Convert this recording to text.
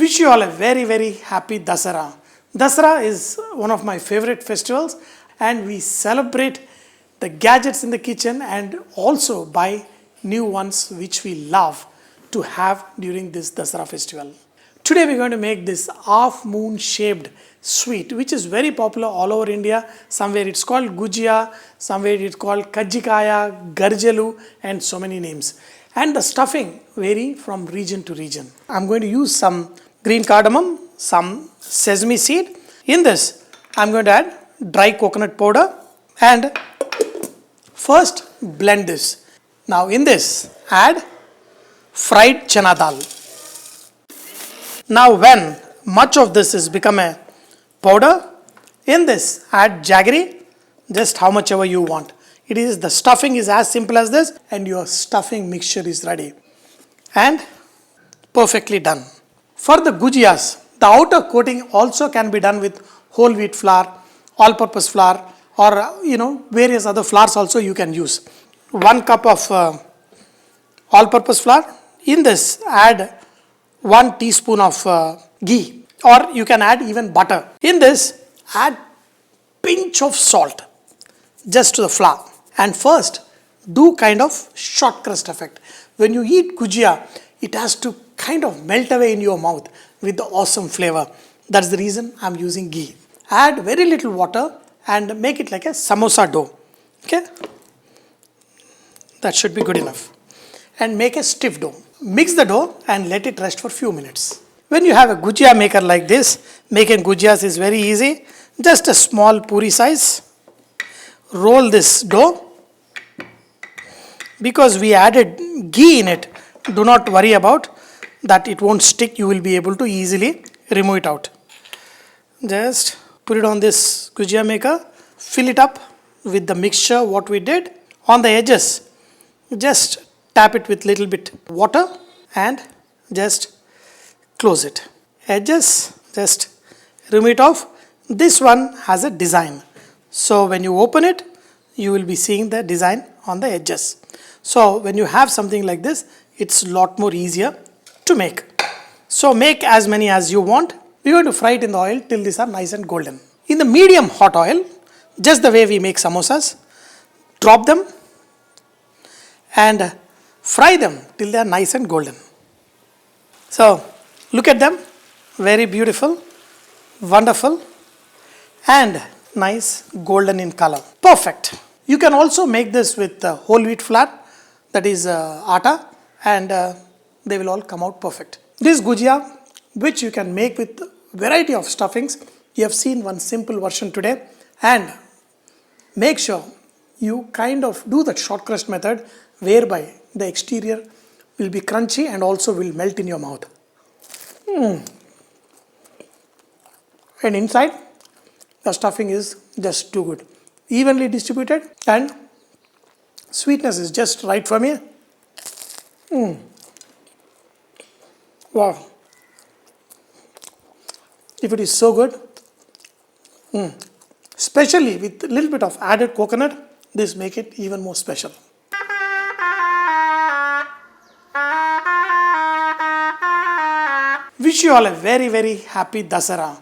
Wish you all a very happy Dussehra. Dussehra is one of my favorite festivals, and we celebrate the gadgets in the kitchen and also buy new ones which we love to have during this Dussehra festival. Today we're going to make this half moon shaped sweet which is very popular all over India. Somewhere it's called Gujia, somewhere it's called Kajjikayalu, Garjalu, and so many names. And the stuffing vary from region to region. I'm going to use some green cardamom, some sesame seed. In this, I'm going to add dry coconut powder and first blend this. Now in this, add fried chana dal. Now when much of this is become a powder, in this add jaggery, just how much ever you want. It is the stuffing is as simple as this and your stuffing mixture is ready and perfectly done. For the gujiyas, the outer coating also can be done with whole wheat flour, all-purpose flour, or various other flours also you can use. 1 cup of all-purpose flour. In this, add 1 teaspoon of ghee, or you can add even butter. In this, add pinch of salt just to the flour. And first, do kind of short crust effect. When you eat gujia, it has to kind of melt away in your mouth with the awesome flavor. That's the reason I'm using ghee. Add very little water and make it like a samosa dough. Okay? That should be good enough. And make a stiff dough. Mix the dough and let it rest for few minutes. When you have a gujia maker like this, making gujiyas is very easy. Just a small puri size. Roll this dough. Because we added ghee in it, do not worry about that it won't stick. You will be able to easily remove it out. Just put it on this gujia maker. Fill it up with the mixture what we did. On the edges, just tap it with little bit water and just close it. Edges, just remove it off. This one has a design. So when you open it, you will be seeing the design on the edges. So when you have something like this, it's a lot more easier to make. So make as many as you want. We're going to fry it in the oil till these are nice and golden. In the medium hot oil, just the way we make samosas, drop them and fry them till they are nice and golden. So look at them, very beautiful, wonderful, and nice golden in color. Perfect. You can also make this with whole wheat flour, that is atta, and they will all come out perfect. This gujia, which you can make with variety of stuffings, you have seen one simple version today, and make sure you kind of do that short crust method whereby the exterior will be crunchy and also will melt in your mouth. And inside, the stuffing is just too good. Evenly distributed and sweetness is just right for me. Wow. If it is so good, especially with a little bit of added coconut, this make it even more special. Wish you all a very happy Dussehra.